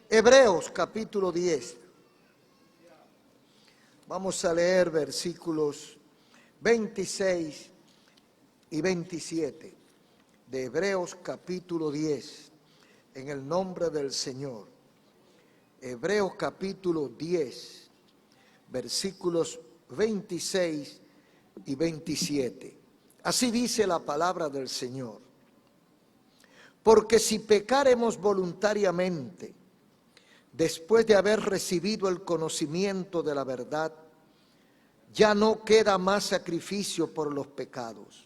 Hebreos capítulo 10. Vamos a leer versículos 26 y 27 de Hebreos capítulo 10, en el nombre del Señor. Hebreos capítulo 10, versículos 26 y 27. Así dice la palabra del Señor. Porque si pecaremos voluntariamente, después de haber recibido el conocimiento de la verdad, ya no queda más sacrificio por los pecados,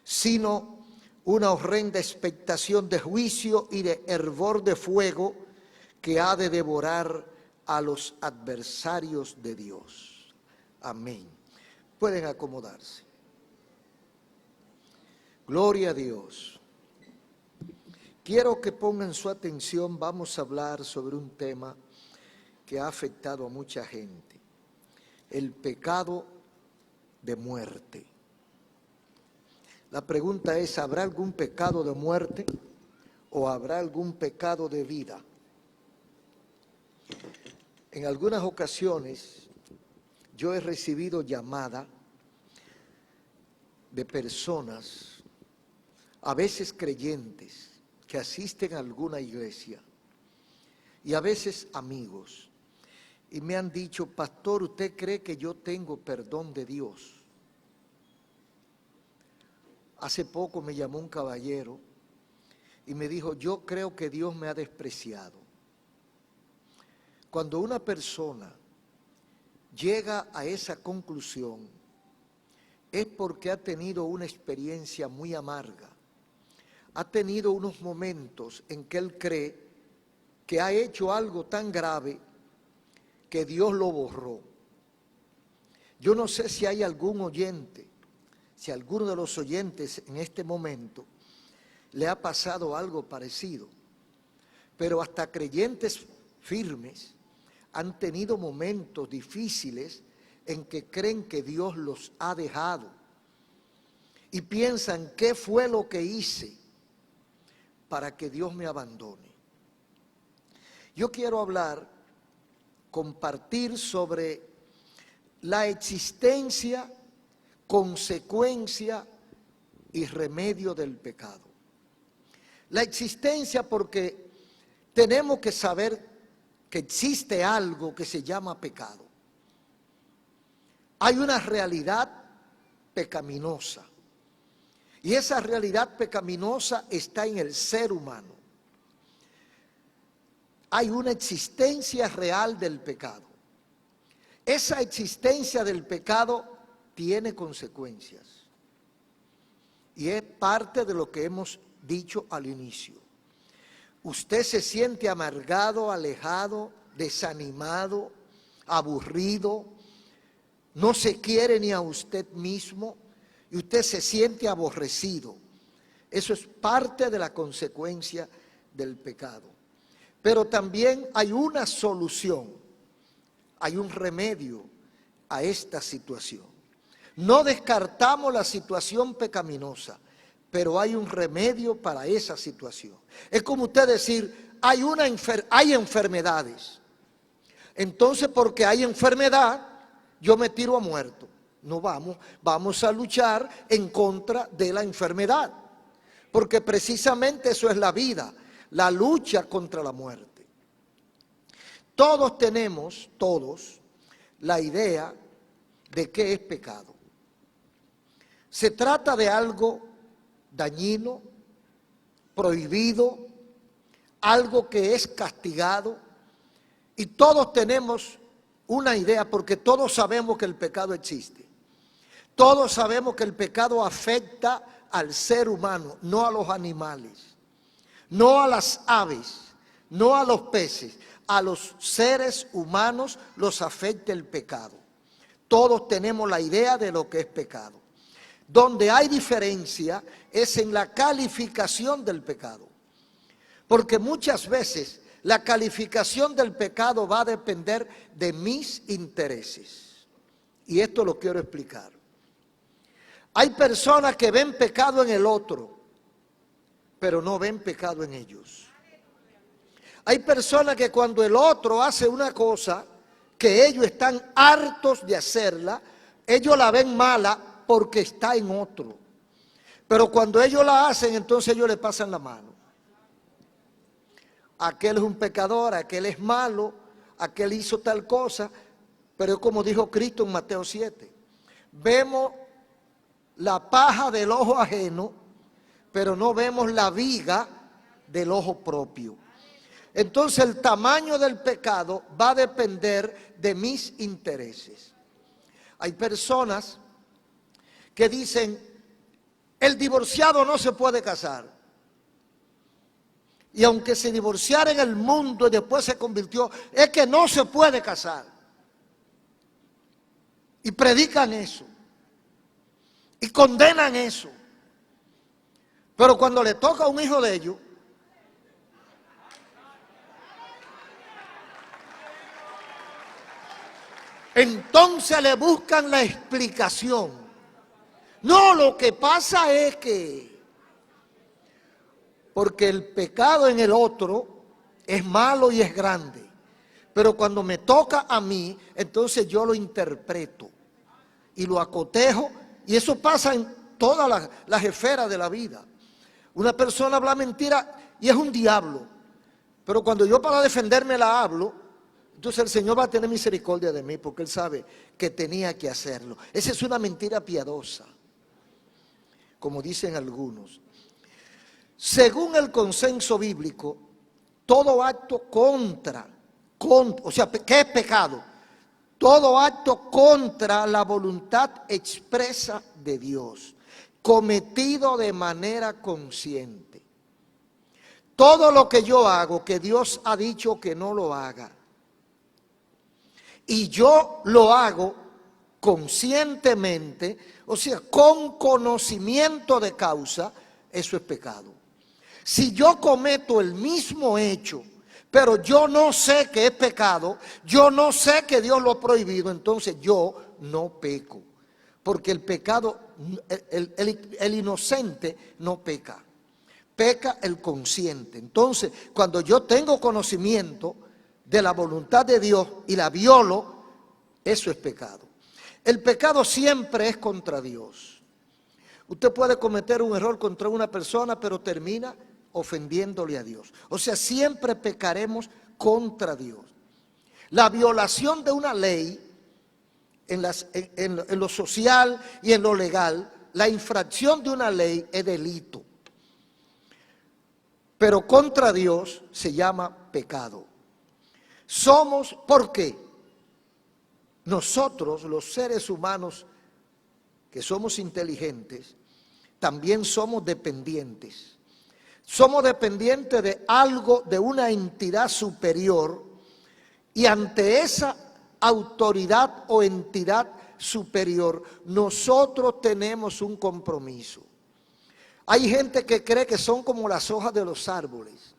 sino una horrenda expectación de juicio y de hervor de fuego que ha de devorar a los adversarios de Dios. Amén. Pueden acomodarse. Gloria a Dios. Quiero que pongan su atención, vamos a hablar sobre un tema que ha afectado a mucha gente, el pecado de muerte. La pregunta es, ¿habrá algún pecado de muerte o habrá algún pecado de vida? En algunas ocasiones yo he recibido llamada de personas, a veces creyentes, que asisten a alguna iglesia y a veces amigos, y me han dicho: pastor, ¿usted cree que yo tengo perdón de Dios? Hace poco me llamó un caballero y me dijo: yo creo que Dios me ha despreciado. Cuando una persona llega a esa conclusión es porque ha tenido una experiencia muy amarga. Ha tenido unos momentos en que él cree que ha hecho algo tan grave que Dios lo borró. Yo no sé si hay algún oyente, si a alguno de los oyentes en este momento le ha pasado algo parecido, pero hasta creyentes firmes han tenido momentos difíciles en que creen que Dios los ha dejado y piensan: ¿qué fue lo que hice para que Dios me abandone? Yo quiero hablar, compartir sobre la existencia, consecuencia y remedio del pecado. La existencia, porque tenemos que saber que existe algo que se llama pecado. Hay una realidad pecaminosa. Y esa realidad pecaminosa está en el ser humano. Hay una existencia real del pecado. Esa existencia del pecado tiene consecuencias. Y es parte de lo que hemos dicho al inicio. Usted se siente amargado, alejado, desanimado, aburrido, no se quiere ni a usted mismo, y usted se siente aborrecido. Eso es parte de la consecuencia del pecado. Pero también hay una solución, hay un remedio a esta situación. No descartamos la situación pecaminosa, pero hay un remedio para esa situación. Es como usted decir: hay enfermedades. Entonces, porque hay enfermedad, yo me tiro a muerto. No, vamos a luchar en contra de la enfermedad, porque precisamente eso es la vida, la lucha contra la muerte. Todos tenemos, la idea de qué es pecado. Se trata de algo dañino, prohibido, algo que es castigado, y todos tenemos una idea, porque todos sabemos que el pecado existe. Todos sabemos que el pecado afecta al ser humano, no a los animales, no a las aves, no a los peces. A los seres humanos los afecta el pecado. Todos tenemos la idea de lo que es pecado. Donde hay diferencia es en la calificación del pecado. Porque muchas veces la calificación del pecado va a depender de mis intereses. Y esto lo quiero explicar. Hay personas que ven pecado en el otro, pero no ven pecado en ellos. Hay personas que cuando el otro hace una cosa, que ellos están hartos de hacerla, ellos la ven mala porque está en otro. Pero cuando ellos la hacen, entonces ellos le pasan la mano. Aquel es un pecador, aquel es malo, aquel hizo tal cosa, pero como dijo Cristo en Mateo 7, vemos la paja del ojo ajeno, pero no vemos la viga del ojo propio. Entonces el tamaño del pecado va a depender de mis intereses. Hay personas que dicen, el divorciado no se puede casar. Y aunque se divorciara en el mundo y después se convirtió, es que no se puede casar. Y predican eso. Y condenan eso. Pero cuando le toca a un hijo de ellos, entonces le buscan la explicación. No, lo que pasa es que, porque el pecado en el otro es malo y es grande, pero cuando me toca a mí, entonces yo lo interpreto y lo acotejo, y eso pasa en todas las esferas de la vida. Una persona habla mentira y es un diablo, pero cuando yo para defenderme la hablo, entonces el Señor va a tener misericordia de mí porque Él sabe que tenía que hacerlo. Esa es una mentira piadosa, como dicen algunos. Según el consenso bíblico, todo acto o sea, ¿qué es pecado? Todo acto contra la voluntad expresa de Dios, cometido de manera consciente. Todo lo que yo hago, que Dios ha dicho que no lo haga, y yo lo hago conscientemente, o sea, con conocimiento de causa, eso es pecado. Si yo cometo el mismo hecho, pero yo no sé que es pecado, yo no sé que Dios lo ha prohibido, entonces yo no peco. Porque el pecado, el inocente no peca, peca el consciente. Entonces, cuando yo tengo conocimiento de la voluntad de Dios y la violo, eso es pecado. El pecado siempre es contra Dios. Usted puede cometer un error contra una persona, pero termina ofendiéndole a Dios. O sea, siempre pecaremos contra Dios. La violación de una ley en lo social y en lo legal, la infracción de una ley es delito. Pero contra Dios se llama pecado. ¿Por qué? Nosotros, los seres humanos que somos inteligentes, también somos dependientes. Somos dependientes de algo, de una entidad superior, y ante esa autoridad o entidad superior, nosotros tenemos un compromiso. Hay gente que cree que son como las hojas de los árboles,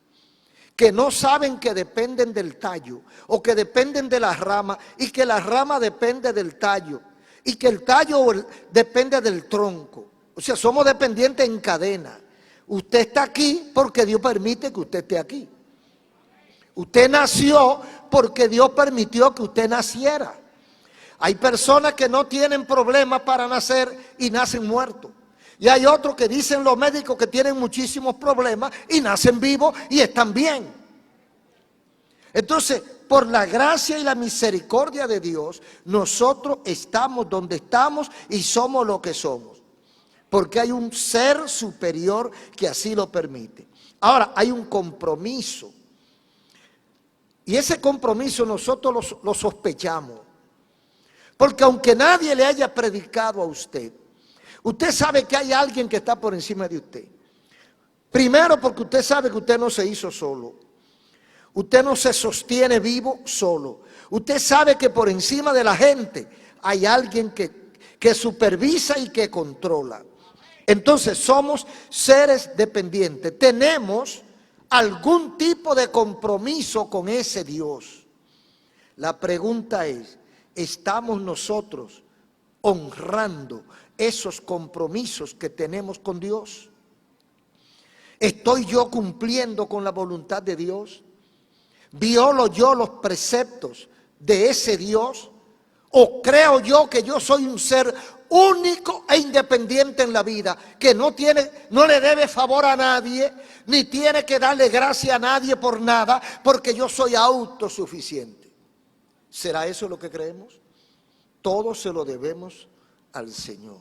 que no saben que dependen del tallo, o que dependen de las ramas, y que la rama depende del tallo, y que el tallo depende del tronco. O sea, somos dependientes en cadena. Usted está aquí porque Dios permite que usted esté aquí. Usted nació porque Dios permitió que usted naciera. Hay personas que no tienen problemas para nacer y nacen muertos. Y hay otros que dicen los médicos que tienen muchísimos problemas y nacen vivos y están bien. Entonces, por la gracia y la misericordia de Dios, nosotros estamos donde estamos y somos lo que somos. Porque hay un ser superior que así lo permite. Ahora, hay un compromiso. Y ese compromiso nosotros lo sospechamos. Porque aunque nadie le haya predicado a usted, usted sabe que hay alguien que está por encima de usted. Primero porque usted sabe que usted no se hizo solo. Usted no se sostiene vivo solo. Usted sabe que por encima de la gente hay alguien que supervisa y que controla. Entonces somos seres dependientes. Tenemos algún tipo de compromiso con ese Dios. La pregunta es, ¿estamos nosotros honrando esos compromisos que tenemos con Dios? ¿Estoy yo cumpliendo con la voluntad de Dios? ¿Violo yo los preceptos de ese Dios? ¿O creo yo que yo soy un ser único e independiente en la vida, que no le debe favor a nadie, ni tiene que darle gracia a nadie por nada, porque yo soy autosuficiente? ¿Será eso lo que creemos? Todo se lo debemos al Señor.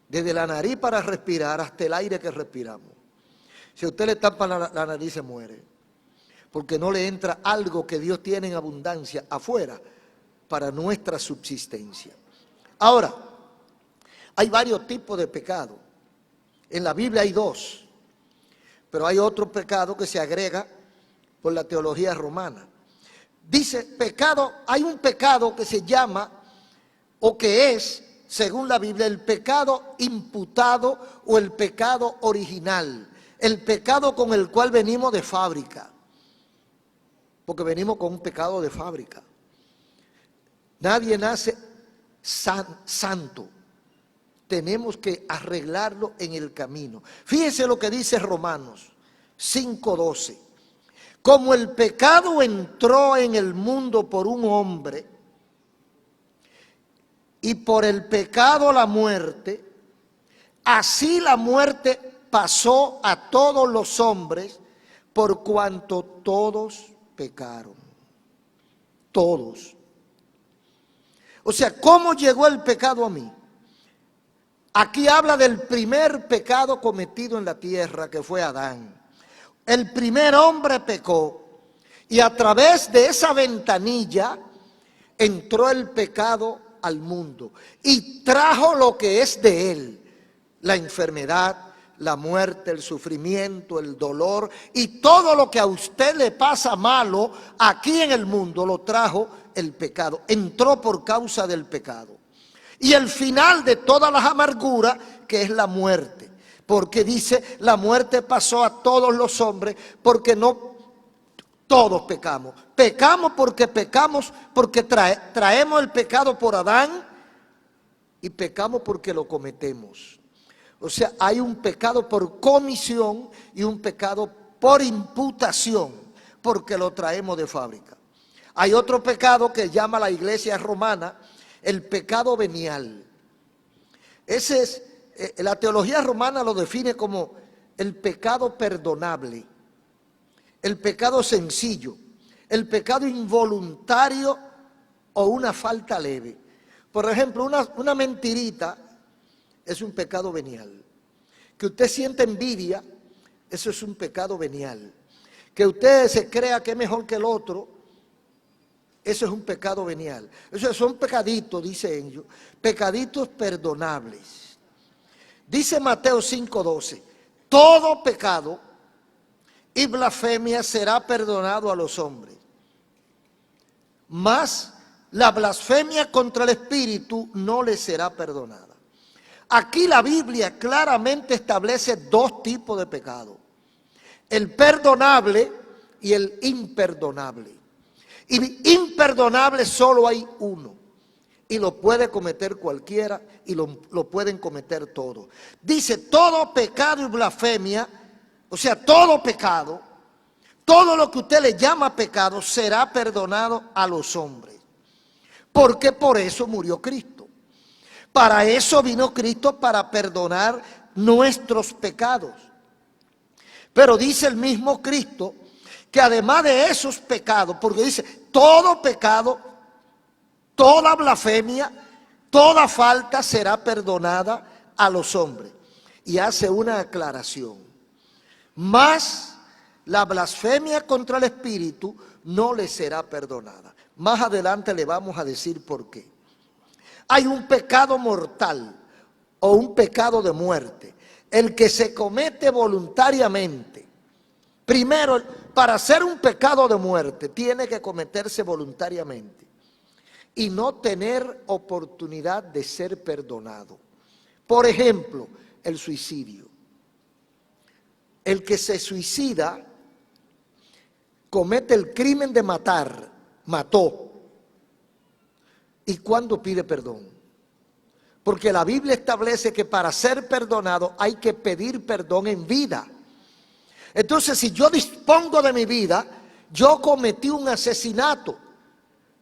Desde la nariz para respirar hasta el aire que respiramos. Si a usted le tapa la nariz, se muere, porque no le entra algo que Dios tiene en abundancia afuera para nuestra subsistencia. Ahora, hay varios tipos de pecado. En la Biblia hay dos, pero hay otro pecado que se agrega por la teología romana. Dice pecado, hay un pecado que se llama, o que es, según la Biblia, el pecado imputado o el pecado original. El pecado con el cual venimos de fábrica, porque venimos con un pecado de fábrica. Nadie nace santo, tenemos que arreglarlo en el camino. Fíjense lo que dice Romanos 5:12. Como el pecado entró en el mundo por un hombre, y por el pecado la muerte, así la muerte pasó a todos los hombres, por cuanto todos pecaron. Todos. O sea, ¿cómo llegó el pecado a mí? Aquí habla del primer pecado cometido en la tierra, que fue Adán. El primer hombre pecó, y a través de esa ventanilla entró el pecado al mundo y trajo lo que es de él: la enfermedad, la muerte, el sufrimiento, el dolor, y todo lo que a usted le pasa malo aquí en el mundo lo trajo el pecado. Entró por causa del pecado. Y el final de todas las amarguras, que es la muerte, porque dice, la muerte pasó a todos los hombres, porque no todos pecamos. Pecamos porque traemos el pecado por Adán, y pecamos porque lo cometemos. O sea, hay un pecado por comisión y un pecado por imputación, porque lo traemos de fábrica. Hay otro pecado que llama la iglesia romana el pecado venial. Ese es, la teología romana lo define como el pecado perdonable, el pecado sencillo, el pecado involuntario o una falta leve. Por ejemplo, una mentirita es un pecado venial. Que usted siente envidia, eso es un pecado venial. Que usted se crea que es mejor que el otro, eso es un pecado venial. Esos son pecaditos, dice ellos, pecaditos perdonables. Dice Mateo 5:12, todo pecado y blasfemia será perdonado a los hombres, mas la blasfemia contra el Espíritu no le será perdonada. Aquí la Biblia claramente establece dos tipos de pecado: el perdonable y el imperdonable. Y imperdonable solo hay uno, y lo puede cometer cualquiera, y lo pueden cometer todos. Dice, todo pecado y blasfemia, o sea, todo pecado, todo lo que usted le llama pecado, será perdonado a los hombres, porque por eso murió Cristo. Para eso vino Cristo, para perdonar nuestros pecados. Pero dice el mismo Cristo que además de esos pecados, porque dice, todo pecado, toda blasfemia, toda falta será perdonada a los hombres. Y hace una aclaración: mas la blasfemia contra el Espíritu no le será perdonada. Más adelante le vamos a decir por qué. Hay un pecado mortal o un pecado de muerte, el que se comete voluntariamente. Primero, para hacer un pecado de muerte, tiene que cometerse voluntariamente y no tener oportunidad de ser perdonado. Por ejemplo, el suicidio. El que se suicida comete el crimen de matar, mató. ¿Y cuándo pide perdón? Porque la Biblia establece que para ser perdonado hay que pedir perdón en vida. Entonces, si yo dispongo de mi vida, yo cometí un asesinato.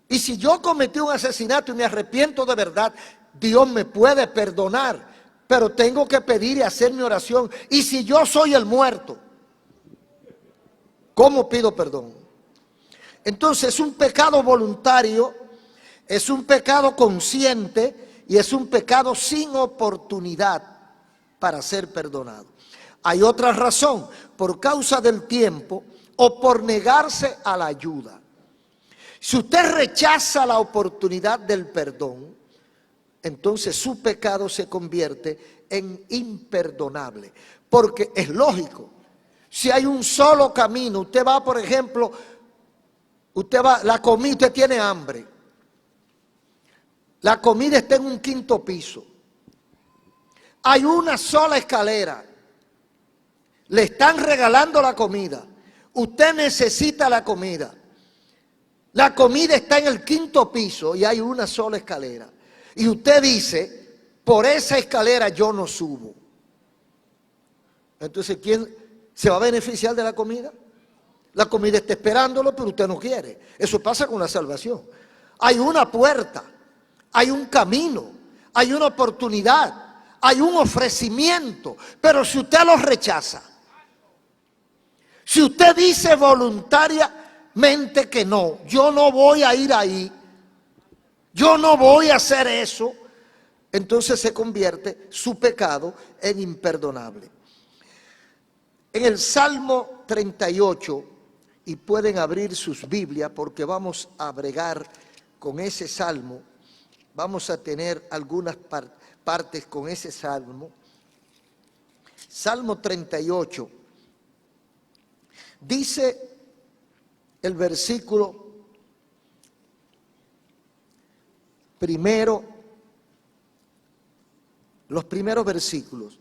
Y si yo cometí un asesinato y me arrepiento de verdad, Dios me puede perdonar. Pero tengo que pedir y hacer mi oración. Y si yo soy el muerto, ¿cómo pido perdón? Entonces es un pecado voluntario, es un pecado consciente y es un pecado sin oportunidad para ser perdonado. Hay otra razón, por causa del tiempo o por negarse a la ayuda. Si usted rechaza la oportunidad del perdón, entonces su pecado se convierte en imperdonable. Porque es lógico, si hay un solo camino, usted va, por ejemplo, la comida, usted tiene hambre. La comida está en un quinto piso. Hay una sola escalera. Le están regalando la comida. Usted necesita la comida. La comida está en el quinto piso y hay una sola escalera. Y usted dice, por esa escalera yo no subo. Entonces, ¿quién se va a beneficiar de la comida? La comida está esperándolo, pero usted no quiere. Eso pasa con la salvación. Hay una puerta, hay un camino, hay una oportunidad, hay un ofrecimiento. Pero si usted lo rechaza, si usted dice voluntariamente que no, yo no voy a ir ahí, yo no voy a hacer eso, entonces se convierte su pecado en imperdonable. En el Salmo 38, y pueden abrir sus Biblias porque vamos a bregar con ese salmo, vamos a tener algunas partes con ese salmo. Salmo 38, dice el versículo primero, los primeros versículos.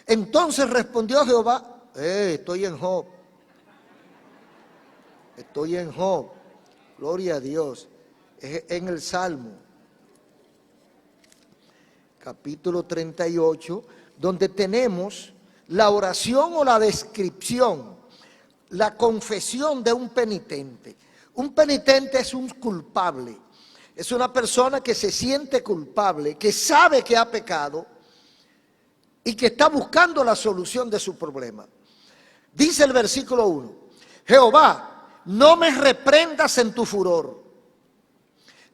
Entonces respondió Jehová, estoy en Job. Estoy en Job, gloria a Dios, es en el Salmo, capítulo 38, donde tenemos la oración o la descripción, la confesión de un penitente. Un penitente es un culpable, es una persona que se siente culpable, que sabe que ha pecado y que está buscando la solución de su problema. Dice el versículo 1, Jehová, no me reprendas en tu furor,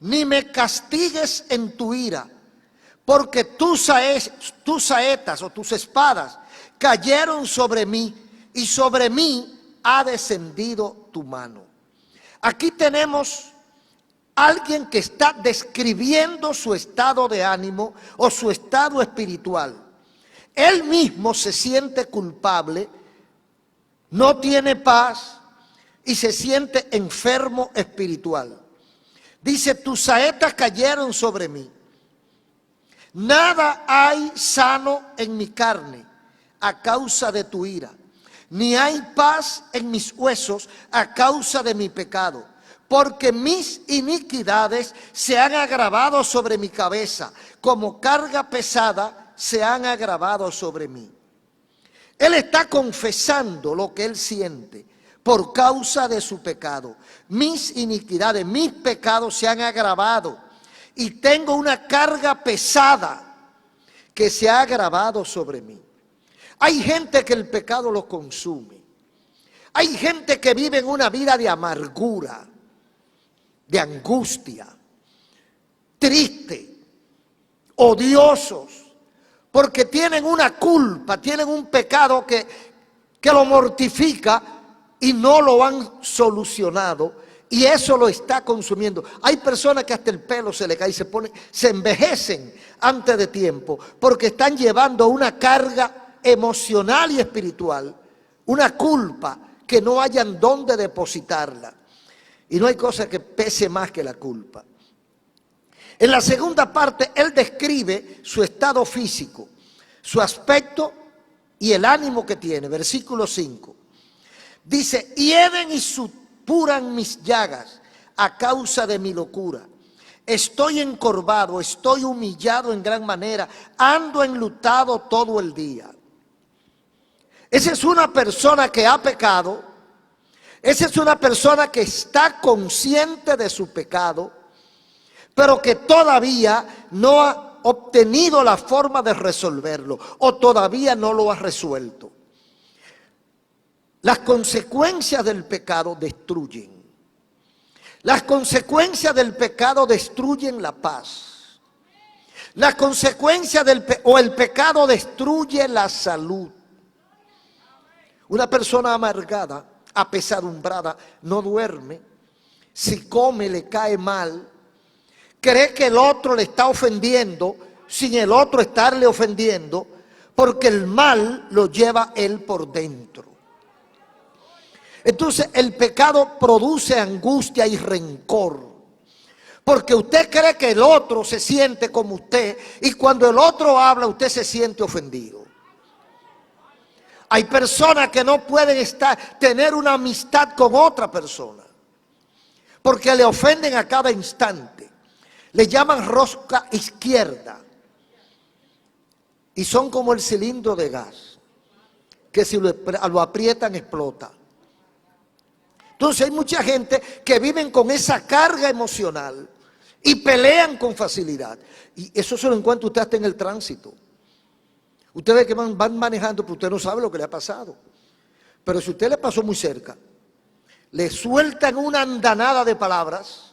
ni me castigues en tu ira, porque tus saetas o tus espadas cayeron sobre mí, y sobre mí ha descendido tu mano. Aquí tenemos a alguien que está describiendo su estado de ánimo o su estado espiritual. Él mismo se siente culpable, no tiene paz, y se siente enfermo espiritual. Dice, tus saetas cayeron sobre mí. Nada hay sano en mi carne a causa de tu ira, ni hay paz en mis huesos a causa de mi pecado. Porque mis iniquidades se han agravado sobre mi cabeza, como carga pesada se han agravado sobre mí. Él está confesando lo que él siente por causa de su pecado. Mis iniquidades, mis pecados se han agravado y tengo una carga pesada que se ha agravado sobre mí. Hay gente que el pecado lo consume. Hay gente que vive en una vida de amargura, de angustia, triste, odiosos, porque tienen una culpa, tienen un pecado que lo mortifica y no lo han solucionado, y eso lo está consumiendo. Hay personas que hasta el pelo se le cae y se envejecen antes de tiempo, porque están llevando una carga emocional y espiritual, una culpa que no hayan dónde depositarla. Y no hay cosa que pese más que la culpa. En la segunda parte, él describe su estado físico, su aspecto y el ánimo que tiene. Versículo 5. Dice, hieden y supuran mis llagas a causa de mi locura. Estoy encorvado, estoy humillado en gran manera, ando enlutado todo el día. Esa es una persona que ha pecado. Esa es una persona que está consciente de su pecado, pero que todavía no ha obtenido la forma de resolverlo o todavía no lo ha resuelto. Las consecuencias del pecado destruyen. Las consecuencias del pecado destruyen la paz. Las consecuencias el pecado destruye la salud. Una persona amargada, apesadumbrada, no duerme. Si come le cae mal. Cree que el otro le está ofendiendo sin el otro estarle ofendiendo, porque el mal lo lleva él por dentro. Entonces el pecado produce angustia y rencor, porque usted cree que el otro se siente como usted y cuando el otro habla usted se siente ofendido. Hay personas que no pueden tener una amistad con otra persona porque le ofenden a cada instante. Le llaman rosca izquierda y son como el cilindro de gas que si lo aprietan explota. Entonces hay mucha gente que viven con esa carga emocional y pelean con facilidad. Y eso se lo encuentra usted hasta en el tránsito. Usted ve que van manejando, pero usted no sabe lo que le ha pasado. Pero si usted le pasó muy cerca, le sueltan una andanada de palabras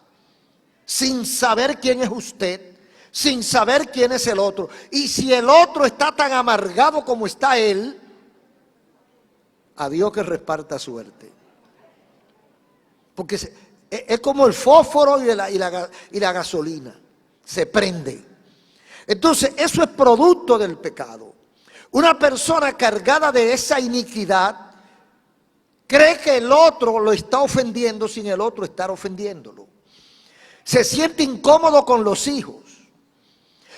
sin saber quién es usted, sin saber quién es el otro. Y si el otro está tan amargado como está él, a Dios que reparta suerte. Porque es como el fósforo y la gasolina, se prende. Entonces eso es producto del pecado. Una persona cargada de esa iniquidad cree que el otro lo está ofendiendo sin el otro estar ofendiéndolo. Se siente incómodo con los hijos,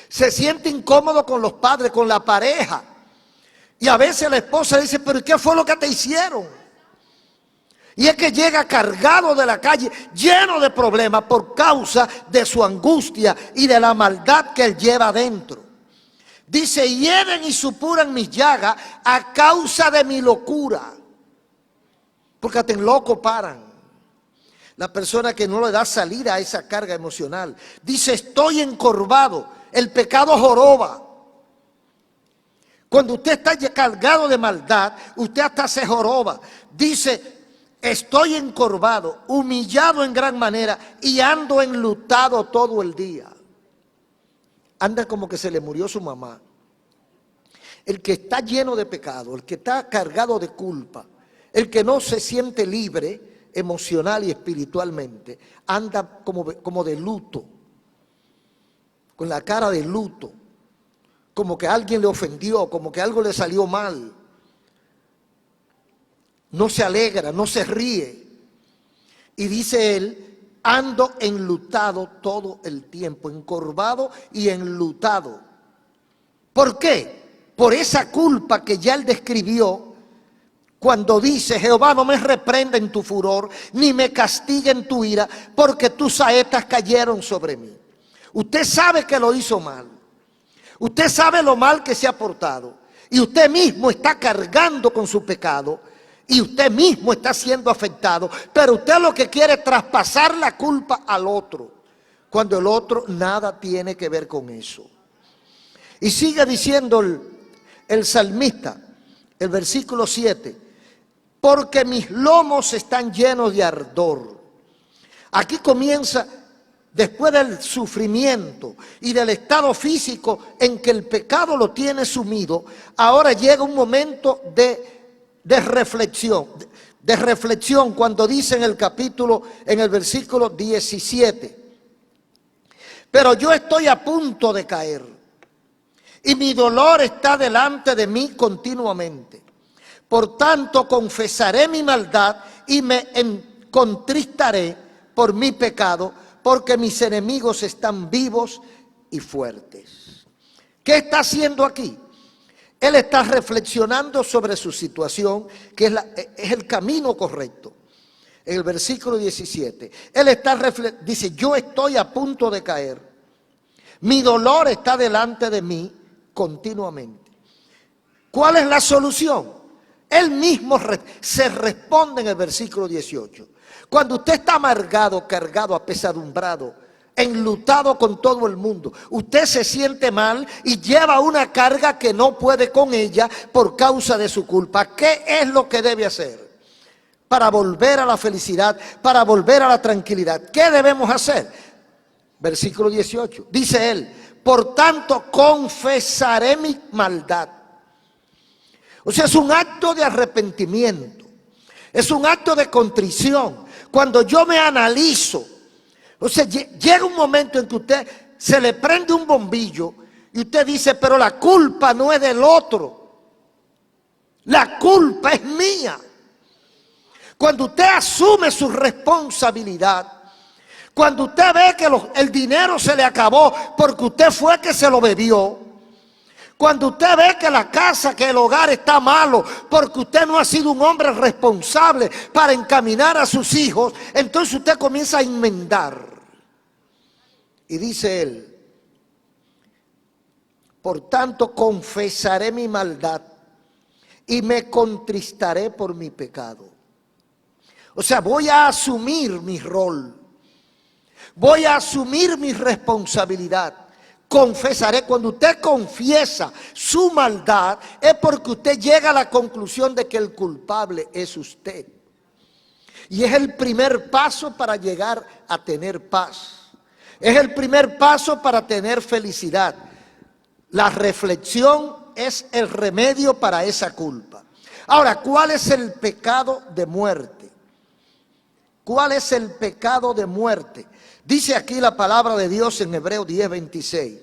se siente incómodo con los padres, con la pareja. Y a veces la esposa dice, pero ¿qué fue lo que te hicieron? Y es que llega cargado de la calle, lleno de problemas por causa de su angustia y de la maldad que él lleva adentro. Dice, hieren y supuran mis llagas a causa de mi locura. Porque hasta en loco paran. La persona que no le da salida a esa carga emocional. Dice, estoy encorvado. El pecado joroba. Cuando usted está cargado de maldad, usted hasta se joroba. Dice, estoy encorvado, humillado en gran manera y ando enlutado todo el día. Anda como que se le murió su mamá. El que está lleno de pecado, el que está cargado de culpa, el que no se siente libre emocional y espiritualmente, anda como de luto, con la cara de luto, como que alguien le ofendió, como que algo le salió mal. No se alegra, no se ríe. Y dice él, ando enlutado todo el tiempo, encorvado y enlutado. ¿Por qué? Por esa culpa que ya él describió cuando dice, Jehová no me reprenda en tu furor, ni me castigue en tu ira, porque tus saetas cayeron sobre mí. Usted sabe que lo hizo mal. Usted sabe lo mal que se ha portado. Y usted mismo está cargando con su pecado. Y usted mismo está siendo afectado, pero usted lo que quiere es traspasar la culpa al otro, cuando el otro nada tiene que ver con eso. Y sigue diciendo el salmista, el versículo 7, porque mis lomos están llenos de ardor. Aquí comienza, después del sufrimiento y del estado físico en que el pecado lo tiene sumido, ahora llega un momento de reflexión cuando dice en el versículo 17, pero yo estoy a punto de caer y mi dolor está delante de mí continuamente. Por tanto confesaré mi maldad y me contristaré por mi pecado, porque mis enemigos están vivos y fuertes. ¿Qué está haciendo aquí? Él está reflexionando sobre su situación, que es el camino correcto. En el versículo 17, él dice, yo estoy a punto de caer. Mi dolor está delante de mí continuamente. ¿Cuál es la solución? Él mismo se responde en el versículo 18. Cuando usted está amargado, cargado, apesadumbrado, enlutado con todo el mundo, usted se siente mal y lleva una carga que no puede con ella por causa de su culpa. ¿Qué es lo que debe hacer para volver a la felicidad, para volver a la tranquilidad? ¿Qué debemos hacer? Versículo 18, dice él: por tanto confesaré mi maldad. O sea, es un acto de arrepentimiento, es un acto de contrición. Cuando yo me analizo, o sea, llega un momento en que usted se le prende un bombillo y usted dice: pero la culpa no es del otro, la culpa es mía. Cuando usted asume su responsabilidad, cuando usted ve que el dinero se le acabó porque usted fue que se lo bebió, cuando usted ve que la casa, que el hogar está malo porque usted no ha sido un hombre responsable para encaminar a sus hijos, entonces usted comienza a enmendar. Y dice él: por tanto confesaré mi maldad y me contristaré por mi pecado. O sea, voy a asumir mi rol, voy a asumir mi responsabilidad. Confesaré. Cuando usted confiesa su maldad, es porque usted llega a la conclusión de que el culpable es usted. Y es el primer paso para llegar a tener paz. Es el primer paso para tener felicidad. La reflexión es el remedio para esa culpa. Ahora, ¿cuál es el pecado de muerte? ¿Cuál es el pecado de muerte? Dice aquí la palabra de Dios en Hebreos 10:26.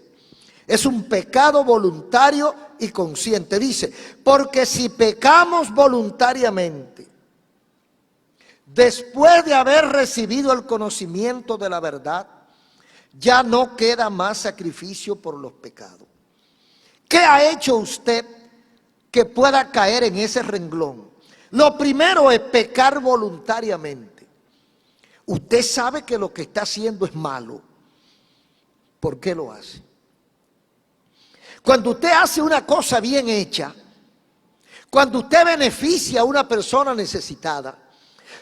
Es un pecado voluntario y consciente. Dice: porque si pecamos voluntariamente, después de haber recibido el conocimiento de la verdad, ya no queda más sacrificio por los pecados. ¿Qué ha hecho usted que pueda caer en ese renglón? Lo primero es pecar voluntariamente. Usted sabe que lo que está haciendo es malo. ¿Por qué lo hace? Cuando usted hace una cosa bien hecha, cuando usted beneficia a una persona necesitada,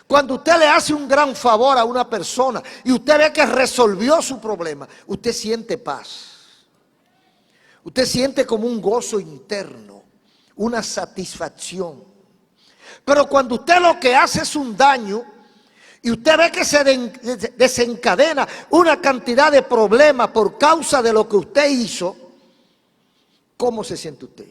cuando usted le hace un gran favor a una persona y usted ve que resolvió su problema, usted siente paz. Usted siente como un gozo interno, una satisfacción. Pero cuando usted lo que hace es un daño, y usted ve que se desencadena una cantidad de problemas por causa de lo que usted hizo, ¿cómo se siente usted?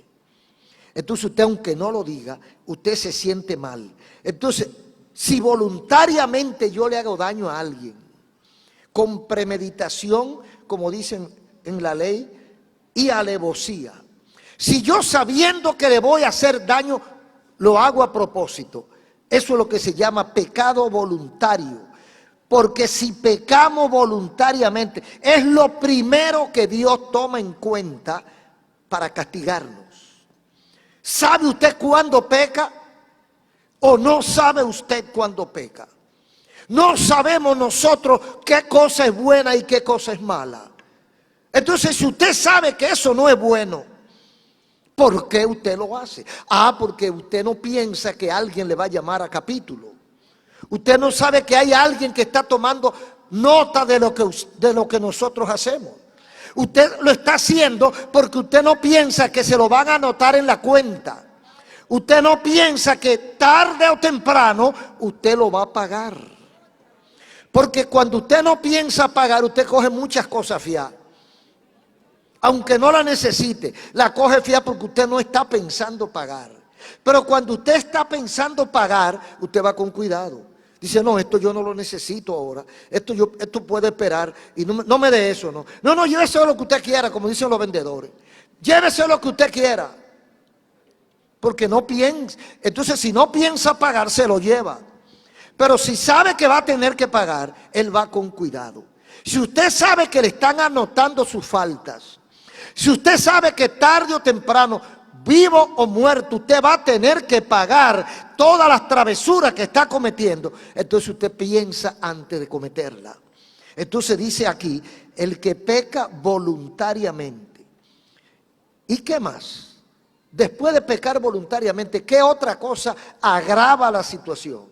Entonces usted, aunque no lo diga, usted se siente mal. Entonces, si voluntariamente yo le hago daño a alguien, con premeditación, como dicen en la ley, y alevosía, si yo sabiendo que le voy a hacer daño, lo hago a propósito, eso es lo que se llama pecado voluntario. Porque si pecamos voluntariamente, es lo primero que Dios toma en cuenta para castigarnos. ¿Sabe usted cuándo peca? ¿O no sabe usted cuándo peca? No sabemos nosotros qué cosa es buena y qué cosa es mala. Entonces, si usted sabe que eso no es bueno, ¿por qué usted lo hace? Porque usted no piensa que alguien le va a llamar a capítulo. Usted no sabe que hay alguien que está tomando nota de lo que nosotros hacemos. Usted lo está haciendo porque usted no piensa que se lo van a anotar en la cuenta. Usted no piensa que tarde o temprano usted lo va a pagar. Porque cuando usted no piensa pagar, usted coge muchas cosas fiadas. Aunque no la necesite, la coge fiada porque usted no está pensando pagar. Pero cuando usted está pensando pagar, usted va con cuidado. Dice: no, esto yo no lo necesito ahora. Esto puede esperar. Y no me dé eso, no. No, llévese lo que usted quiera, como dicen los vendedores. Llévese lo que usted quiera. Porque no piensa. Entonces, si no piensa pagar, se lo lleva. Pero si sabe que va a tener que pagar, él va con cuidado. Si usted sabe que le están anotando sus faltas, si usted sabe que tarde o temprano, vivo o muerto, usted va a tener que pagar todas las travesuras que está cometiendo, entonces usted piensa antes de cometerla. Entonces dice aquí: el que peca voluntariamente. ¿Y qué más? Después de pecar voluntariamente, ¿qué otra cosa agrava la situación?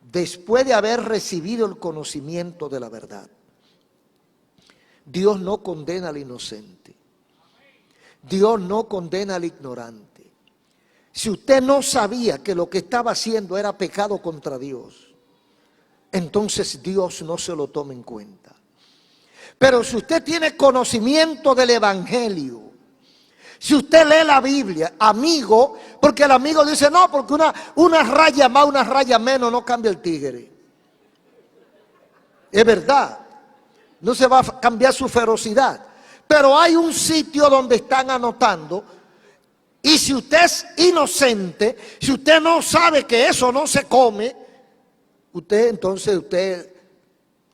Después de haber recibido el conocimiento de la verdad. Dios no condena al inocente. Dios no condena al ignorante. Si usted no sabía que lo que estaba haciendo era pecado contra Dios, entonces Dios no se lo toma en cuenta. Pero si usted tiene conocimiento del Evangelio, si usted lee la Biblia, amigo, porque el amigo dice, no, porque una raya más, una raya menos no cambia el tigre. Es verdad, no se va a cambiar su ferocidad. Pero hay un sitio donde están anotando, y si usted es inocente, si usted no sabe que eso no se come, entonces usted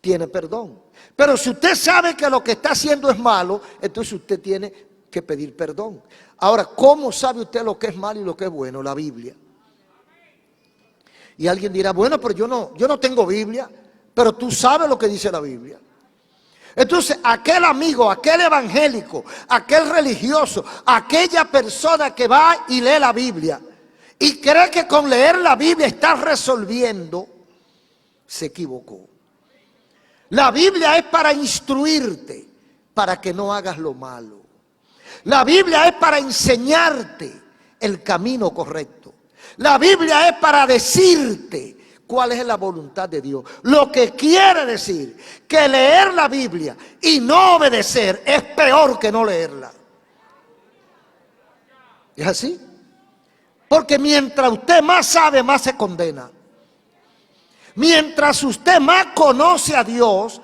tiene perdón. Pero si usted sabe que lo que está haciendo es malo, entonces usted tiene que pedir perdón. Ahora, ¿cómo sabe usted lo que es malo y lo que es bueno? La Biblia. Y alguien dirá, bueno, pero yo no tengo Biblia, pero tú sabes lo que dice la Biblia. Entonces, aquel amigo, aquel evangélico, aquel religioso, aquella persona que va y lee la Biblia y cree que con leer la Biblia está resolviendo, se equivocó. La Biblia es para instruirte, para que no hagas lo malo. La Biblia es para enseñarte el camino correcto. La Biblia es para decirte cuál es la voluntad de Dios. Lo que quiere decir que leer la Biblia y no obedecer es peor que no leerla. ¿Es así? Porque mientras usted más sabe, más se condena. Mientras usted más conoce a Dios,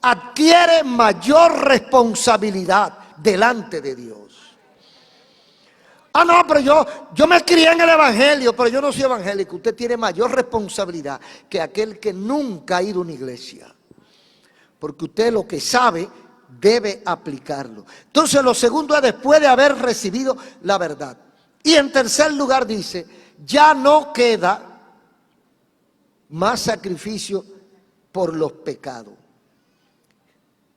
adquiere mayor responsabilidad delante de Dios. Ah, no, pero yo me crié en el Evangelio, pero yo no soy evangélico. Usted tiene mayor responsabilidad que aquel que nunca ha ido a una iglesia. Porque usted lo que sabe debe aplicarlo. Entonces lo segundo es después de haber recibido la verdad. Y en tercer lugar dice, ya no queda más sacrificio por los pecados.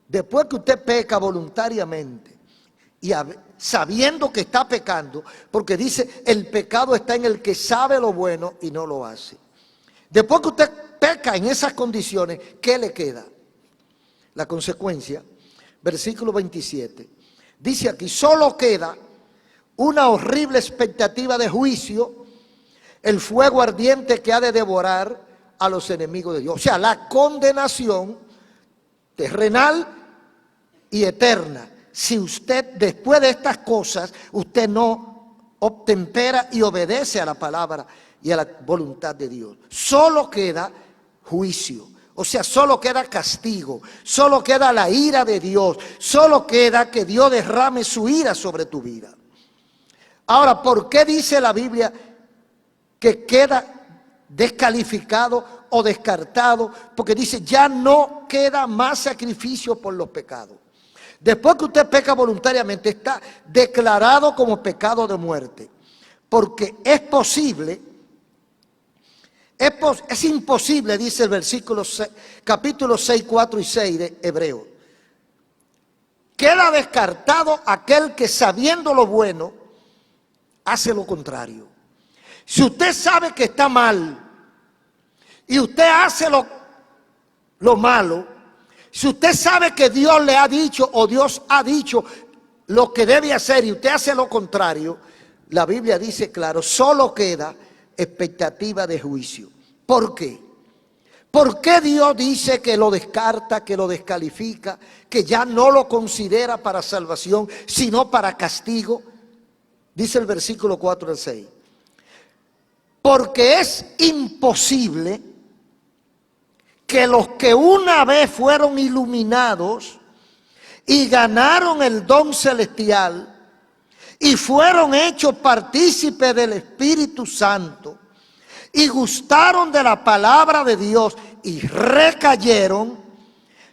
Después que usted peca voluntariamente y sabiendo que está pecando, porque dice el pecado está en el que sabe lo bueno y no lo hace. Después que usted peca en esas condiciones, ¿qué le queda? La consecuencia, versículo 27, dice aquí, solo queda una horrible expectativa de juicio, el fuego ardiente que ha de devorar a los enemigos de Dios. O sea, la condenación terrenal y eterna. Si usted después de estas cosas, usted no obtempera y obedece a la palabra y a la voluntad de Dios. Solo queda juicio. O sea, solo queda castigo. Solo queda la ira de Dios. Solo queda que Dios derrame su ira sobre tu vida. Ahora, ¿por qué dice la Biblia que queda descalificado o descartado? Porque dice, ya no queda más sacrificio por los pecados. Después que usted peca voluntariamente, está declarado como pecado de muerte. Porque es posible, es imposible, dice el versículo 6, capítulo 6, 4 y 6 de Hebreo. Queda descartado aquel que sabiendo lo bueno, hace lo contrario. Si usted sabe que está mal y usted hace lo malo, si usted sabe que Dios le ha dicho o Dios ha dicho lo que debe hacer y usted hace lo contrario, la Biblia dice claro, solo queda expectativa de juicio. ¿Por qué? ¿Por qué Dios dice que lo descarta, que lo descalifica, que ya no lo considera para salvación, sino para castigo? Dice el versículo 4 al 6. Porque es imposible que los que una vez fueron iluminados y ganaron el don celestial y fueron hechos partícipes del Espíritu Santo y gustaron de la palabra de Dios y recayeron,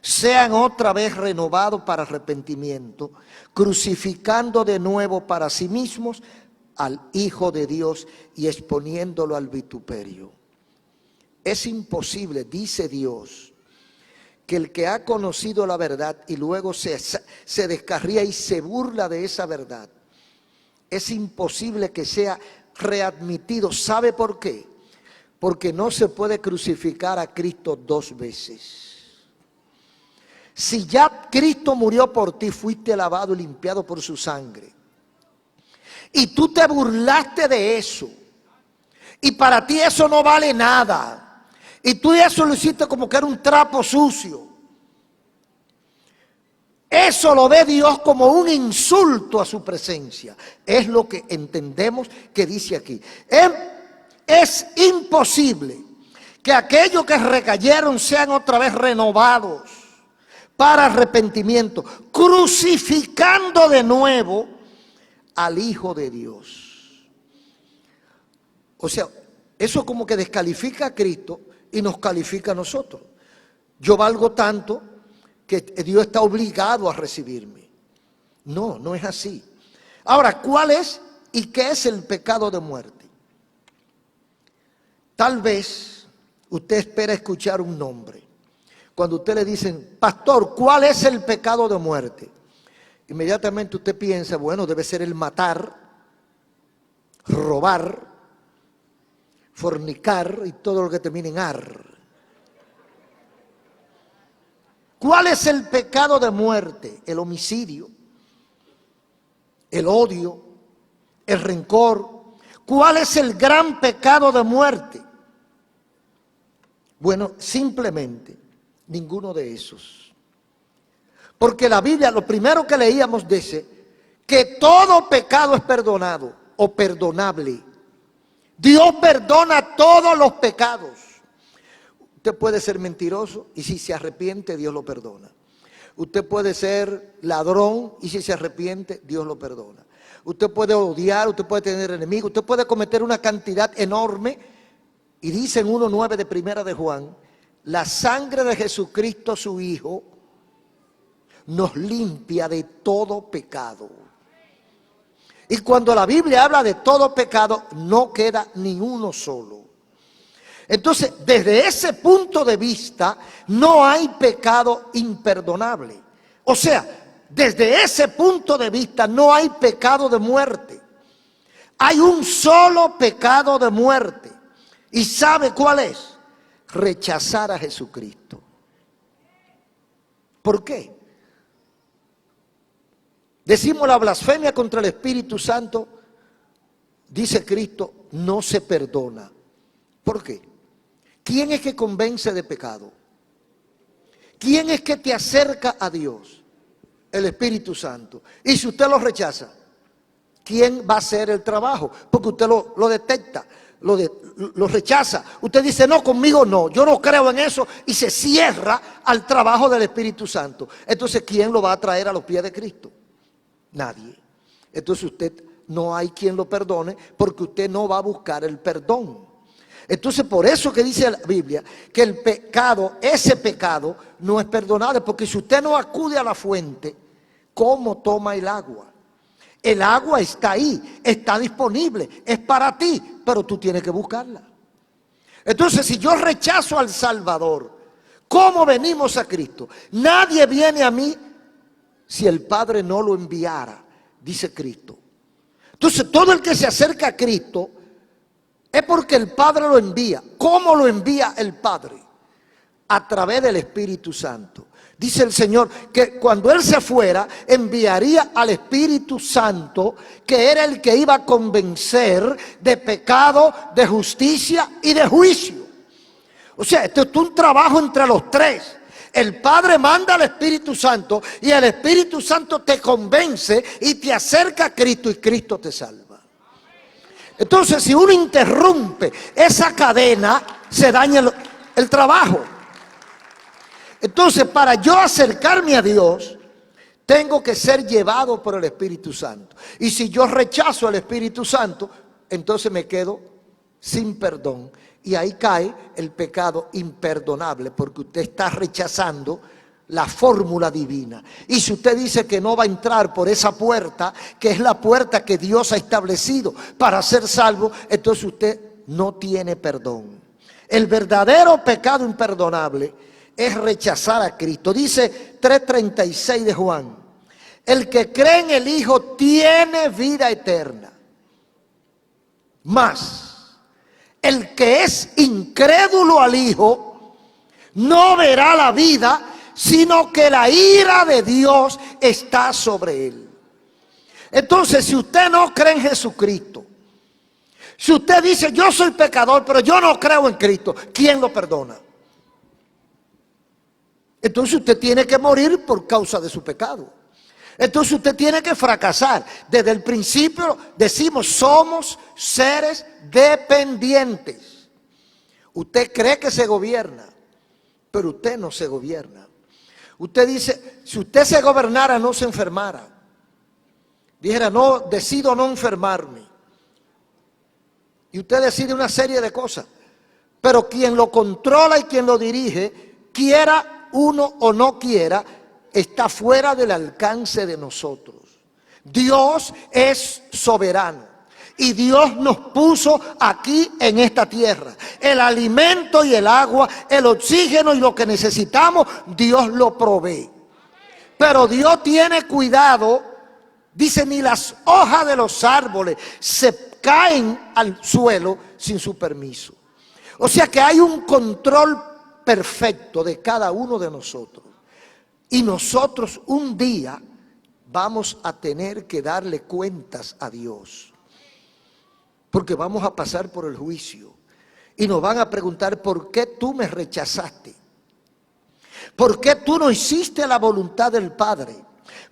sean otra vez renovados para arrepentimiento, crucificando de nuevo para sí mismos al Hijo de Dios y exponiéndolo al vituperio. Es imposible, dice Dios, que el que ha conocido la verdad y luego se descarría y se burla de esa verdad, es imposible que sea readmitido. ¿Sabe por qué? Porque no se puede crucificar a Cristo dos veces. Si ya Cristo murió por ti, fuiste lavado y limpiado por su sangre, y tú te burlaste de eso, y para ti eso no vale nada, y tú eso lo hiciste como que era un trapo sucio, eso lo ve Dios como un insulto a su presencia. Es lo que entendemos que dice aquí. Es imposible que aquellos que recayeron sean otra vez renovados para arrepentimiento, crucificando de nuevo al Hijo de Dios. O sea, eso como que descalifica a Cristo y nos califica a nosotros. Yo valgo tanto que Dios está obligado a recibirme. No, no es así. Ahora, ¿cuál es y qué es el pecado de muerte? Tal vez usted espera escuchar un nombre. Cuando usted le dicen, pastor, ¿cuál es el pecado de muerte? Inmediatamente usted piensa, bueno, debe ser el matar, robar, fornicar y todo lo que termine en ar. ¿Cuál es el pecado de muerte? El homicidio, el odio, el rencor. ¿Cuál es el gran pecado de muerte? Bueno, simplemente ninguno de esos. Porque la Biblia, lo primero que leíamos dice que todo pecado es perdonado o perdonable. Dios perdona todos los pecados. Usted puede ser mentiroso y si se arrepiente, Dios lo perdona. Usted puede ser ladrón y si se arrepiente, Dios lo perdona. Usted puede odiar, usted puede tener enemigos, usted puede cometer una cantidad enorme. Y dice en 1:9 de Primera de Juan, la sangre de Jesucristo su Hijo nos limpia de todo pecado. Y cuando la Biblia habla de todo pecado, no queda ni uno solo. Entonces, desde ese punto de vista, no hay pecado imperdonable. O sea, desde ese punto de vista, no hay pecado de muerte. Hay un solo pecado de muerte. ¿Y sabe cuál es? Rechazar a Jesucristo. ¿Por qué? Decimos la blasfemia contra el Espíritu Santo, dice Cristo, no se perdona. ¿Por qué? ¿Quién es que convence de pecado? ¿Quién es que te acerca a Dios? El Espíritu Santo. Y si usted lo rechaza, ¿quién va a hacer el trabajo? Porque usted lo detecta, lo rechaza. Usted dice, no, conmigo no, yo no creo en eso, y se cierra al trabajo del Espíritu Santo. Entonces, ¿quién lo va a traer a los pies de Cristo? Nadie. Entonces usted no hay quien lo perdone porque usted no va a buscar el perdón. Entonces por eso que dice la Biblia que el pecado, ese pecado no es perdonable, porque si usted no acude a la fuente, ¿cómo toma el agua? El agua está ahí, está disponible, es para ti, pero tú tienes que buscarla. Entonces si yo rechazo al Salvador, ¿cómo venimos a Cristo? Nadie viene a mí si el Padre no lo enviara, dice Cristo. Entonces todo el que se acerca a Cristo es porque el Padre lo envía. ¿Cómo lo envía el Padre? A través del Espíritu Santo. Dice el Señor que cuando Él se fuera, enviaría al Espíritu Santo, que era el que iba a convencer de pecado, de justicia y de juicio. O sea, esto es un trabajo entre los tres. El Padre manda al Espíritu Santo y el Espíritu Santo te convence y te acerca a Cristo y Cristo te salva. Entonces, si uno interrumpe esa cadena, se daña el trabajo. Entonces, para yo acercarme a Dios, tengo que ser llevado por el Espíritu Santo. Y si yo rechazo al Espíritu Santo, entonces me quedo sin perdón. Y ahí cae el pecado imperdonable, porque usted está rechazando la fórmula divina. Y si usted dice que no va a entrar por esa puerta, que es la puerta que Dios ha establecido para ser salvo, entonces usted no tiene perdón. El verdadero pecado imperdonable es rechazar a Cristo. Dice 3:36 de Juan: El que cree en el Hijo tiene vida eterna. Mas, el que es incrédulo al Hijo no verá la vida, sino que la ira de Dios está sobre él. Entonces, si usted no cree en Jesucristo, si usted dice, yo soy pecador, pero yo no creo en Cristo, ¿quién lo perdona? Entonces usted tiene que morir por causa de su pecado. Entonces usted tiene que fracasar. Desde el principio decimos, somos seres dependientes. Usted cree que se gobierna, pero usted no se gobierna. Usted dice, si usted se gobernara, no se enfermara. Dijera, no, decido no enfermarme. Y usted decide una serie de cosas. Pero quien lo controla y quien lo dirige, quiera uno o no quiera, está fuera del alcance de nosotros. Dios es soberano. Y Dios nos puso aquí en esta tierra. El alimento y el agua, el oxígeno y lo que necesitamos, Dios lo provee. Pero Dios tiene cuidado. Dice, ni las hojas de los árboles se caen al suelo sin su permiso. O sea que hay un control perfecto de cada uno de nosotros. Y nosotros un día vamos a tener que darle cuentas a Dios. Porque vamos a pasar por el juicio. Y nos van a preguntar, ¿por qué tú me rechazaste? ¿Por qué tú no hiciste la voluntad del Padre?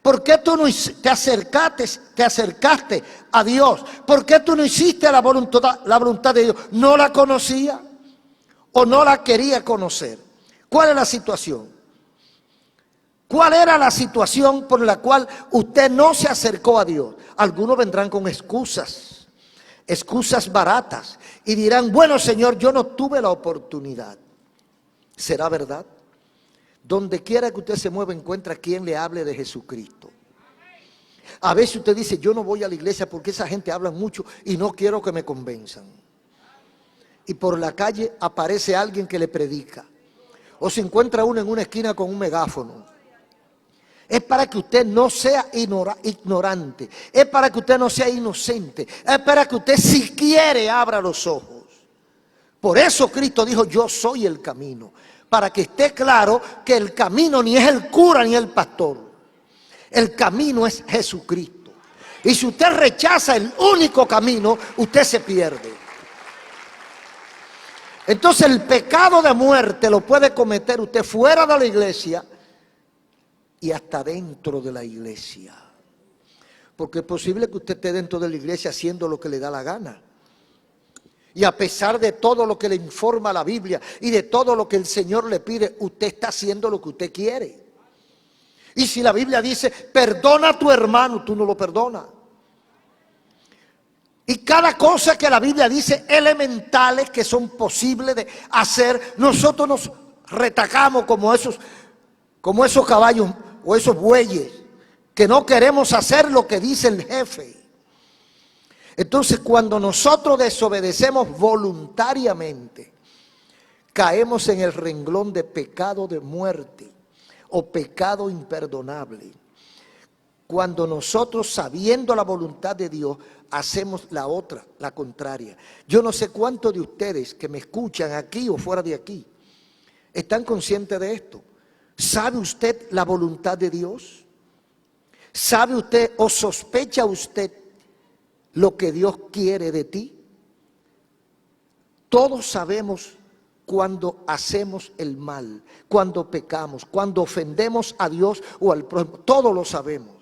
¿Por qué tú no te acercaste a Dios? ¿Por qué tú no hiciste la voluntad de Dios? ¿No la conocía o no la quería conocer? ¿Cuál es la situación? ¿Cuál era la situación por la cual usted no se acercó a Dios? Algunos vendrán con excusas baratas y dirán, bueno, Señor, yo no tuve la oportunidad. ¿Será verdad? Donde quiera que usted se mueva, encuentra quien le hable de Jesucristo. A veces usted dice, yo no voy a la iglesia porque esa gente habla mucho y no quiero que me convenzan. Y por la calle aparece alguien que le predica. O se encuentra uno en una esquina con un megáfono. Es para que usted no sea ignorante. Es para que usted no sea inocente. Es para que usted, si quiere, abra los ojos. Por eso Cristo dijo, yo soy el camino. Para que esté claro que el camino ni es el cura ni el pastor. El camino es Jesucristo. Y si usted rechaza el único camino, usted se pierde. Entonces el pecado de muerte lo puede cometer usted fuera de la iglesia y hasta dentro de la iglesia. Porque es posible que usted esté dentro de la iglesia haciendo lo que le da la gana. Y a pesar de todo lo que le informa la Biblia y de todo lo que el Señor le pide, usted está haciendo lo que usted quiere. Y si la Biblia dice, perdona a tu hermano, tú no lo perdonas. Y cada cosa que la Biblia dice, elementales que son posibles de hacer, nosotros nos retacamos como esos caballos o esos bueyes, que no queremos hacer lo que dice el jefe. Entonces, cuando nosotros desobedecemos voluntariamente, caemos en el renglón de pecado de muerte o pecado imperdonable. Cuando nosotros, sabiendo la voluntad de Dios, hacemos la otra, la contraria. Yo no sé cuántos de ustedes que me escuchan aquí o fuera de aquí están conscientes de esto. ¿Sabe usted la voluntad de Dios? ¿Sabe usted o sospecha usted lo que Dios quiere de ti? Todos sabemos cuando hacemos el mal, cuando pecamos, cuando ofendemos a Dios o al prójimo. Todos lo sabemos,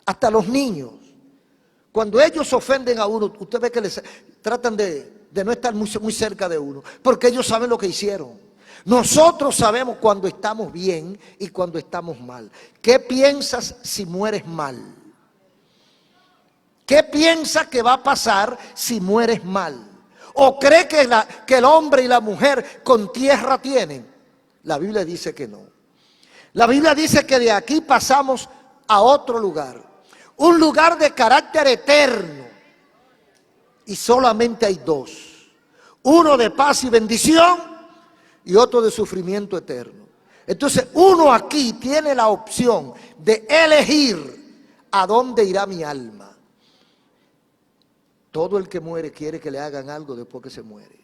hasta los niños. Cuando ellos ofenden a uno, usted ve que les tratan de no estar muy cerca de uno, porque ellos saben lo que hicieron. Nosotros sabemos cuando estamos bien y cuando estamos mal. ¿Qué piensas si mueres mal? ¿Qué piensa que va a pasar si mueres mal? ¿O cree que el hombre y la mujer con tierra tienen? La Biblia dice que no. La Biblia dice que de aquí pasamos a otro lugar. Un lugar de carácter eterno. Y solamente hay dos. Uno de paz y bendición y otro de sufrimiento eterno. Entonces uno aquí tiene la opción de elegir ¿a dónde irá mi alma? Todo el que muere quiere que le hagan algo después que se muere.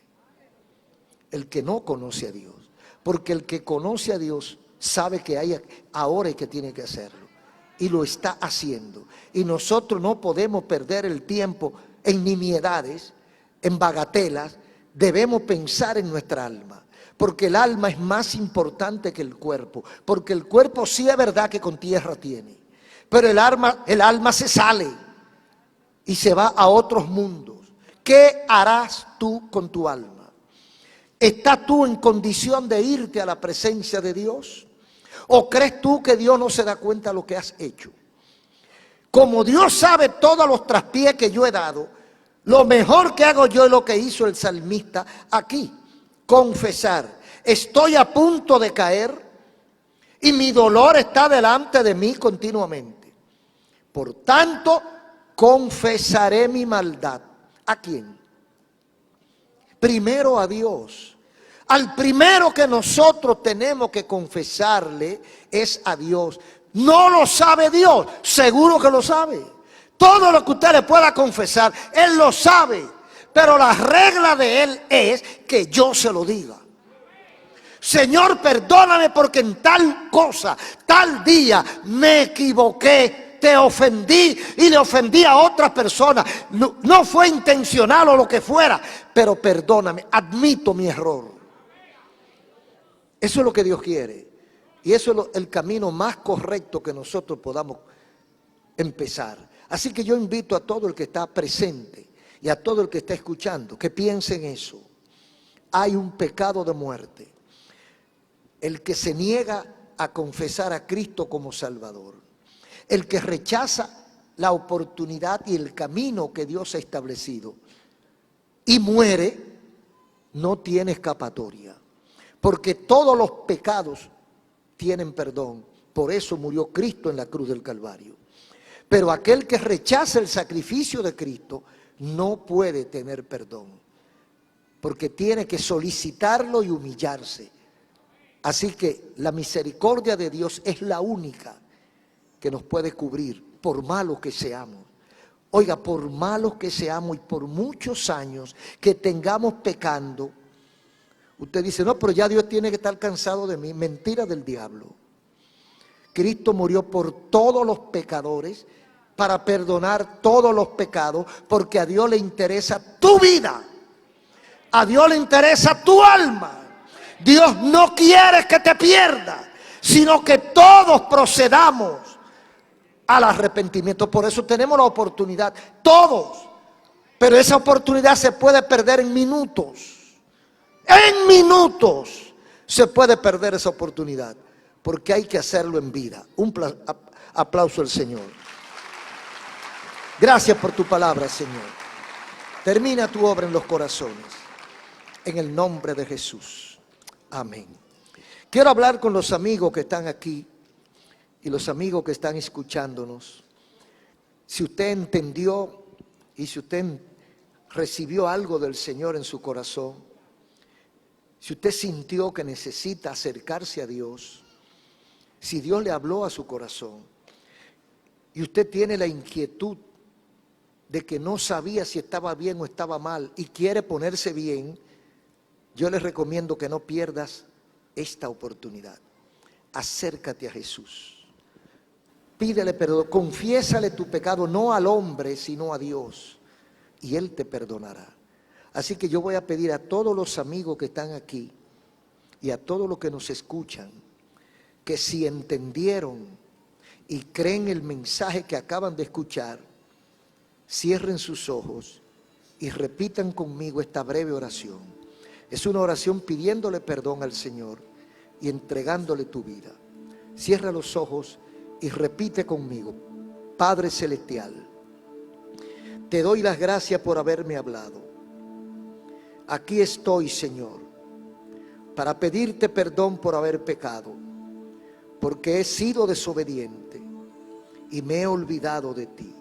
El que no conoce a Dios. Porque el que conoce a Dios sabe que hay ahora y que tiene que hacerlo. Y lo está haciendo. Y nosotros no podemos perder el tiempo en nimiedades, en bagatelas. Debemos pensar en nuestra alma. Porque el alma es más importante que el cuerpo. Porque el cuerpo sí es verdad que con tierra tiene. Pero el alma se sale y se va a otros mundos. ¿Qué harás tú con tu alma? ¿Estás tú en condición de irte a la presencia de Dios? ¿O crees tú que Dios no se da cuenta de lo que has hecho? Como Dios sabe todos los traspiés que yo he dado, lo mejor que hago yo es lo que hizo el salmista aquí: confesar. Estoy a punto de caer y mi dolor está delante de mí continuamente. Por tanto, confesaré mi maldad. ¿A quién? Primero a Dios. Al primero que nosotros tenemos que confesarle es a Dios. ¿No lo sabe Dios? Seguro que lo sabe. Todo lo que usted le pueda confesar, Él lo sabe. Pero la regla de Él es que yo se lo diga. Señor, perdóname porque en tal cosa, tal día me equivoqué, te ofendí y le ofendí a otra persona. No fue intencional o lo que fuera, pero perdóname, admito mi error. Eso es lo que Dios quiere. Y eso es el camino más correcto que nosotros podamos empezar. Así que yo invito a todo el que está presente y a todo el que está escuchando que piense en eso. Hay un pecado de muerte. El que se niega a confesar a Cristo como Salvador. El que rechaza la oportunidad y el camino que Dios ha establecido y muere, no tiene escapatoria. Porque todos los pecados tienen perdón. Por eso murió Cristo en la cruz del Calvario. Pero aquel que rechaza el sacrificio de Cristo no puede tener perdón. Porque tiene que solicitarlo y humillarse. Así que la misericordia de Dios es la única que nos puede cubrir, por malos que seamos. Oiga, por malos que seamos y por muchos años que tengamos pecando, usted dice, no, pero ya Dios tiene que estar cansado de mí. Mentira del diablo. Cristo murió por todos los pecadores para perdonar todos los pecados, porque a Dios le interesa tu vida. A Dios le interesa tu alma. Dios no quiere que te pierdas, sino que todos procedamos al arrepentimiento. Por eso tenemos la oportunidad, todos. Pero esa oportunidad se puede perder en minutos. En minutos se puede perder esa oportunidad, porque hay que hacerlo en vida. Un aplauso al Señor. Gracias por tu palabra, Señor. Termina tu obra en los corazones, en el nombre de Jesús. Amén. Quiero hablar con los amigos que están aquí y los amigos que están escuchándonos. Si usted entendió y si usted recibió algo del Señor en su corazón, si usted sintió que necesita acercarse a Dios, si Dios le habló a su corazón y usted tiene la inquietud de que no sabía si estaba bien o estaba mal y quiere ponerse bien, yo les recomiendo que no pierdas esta oportunidad. Acércate a Jesús. Pídele perdón, confiésale tu pecado no al hombre, sino a Dios, y Él te perdonará. Así que yo voy a pedir a todos los amigos que están aquí y a todos los que nos escuchan, que si entendieron y creen el mensaje que acaban de escuchar, cierren sus ojos y repitan conmigo esta breve oración. Es una oración pidiéndole perdón al Señor y entregándole tu vida. Cierra los ojos y repite conmigo. Padre Celestial, te doy las gracias por haberme hablado. Aquí estoy, Señor, para pedirte perdón por haber pecado, porque he sido desobediente y me he olvidado de ti.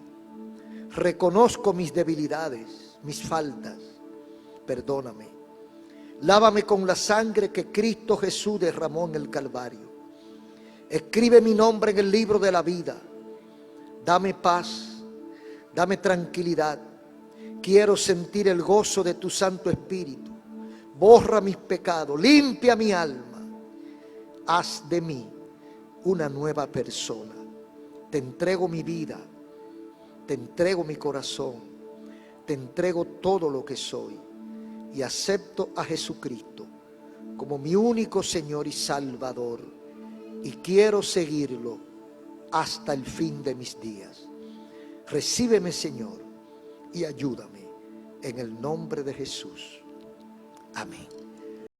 Reconozco mis debilidades, mis faltas. Perdóname. Lávame con la sangre que Cristo Jesús derramó en el Calvario. Escribe mi nombre en el libro de la vida. Dame paz, dame tranquilidad. Quiero sentir el gozo de tu Santo Espíritu. Borra mis pecados, limpia mi alma. Haz de mí una nueva persona. Te entrego mi vida, te entrego mi corazón, te entrego todo lo que soy y acepto a Jesucristo como mi único Señor y Salvador, y quiero seguirlo hasta el fin de mis días. Recíbeme, Señor, y ayúdame en el nombre de Jesús. Amén.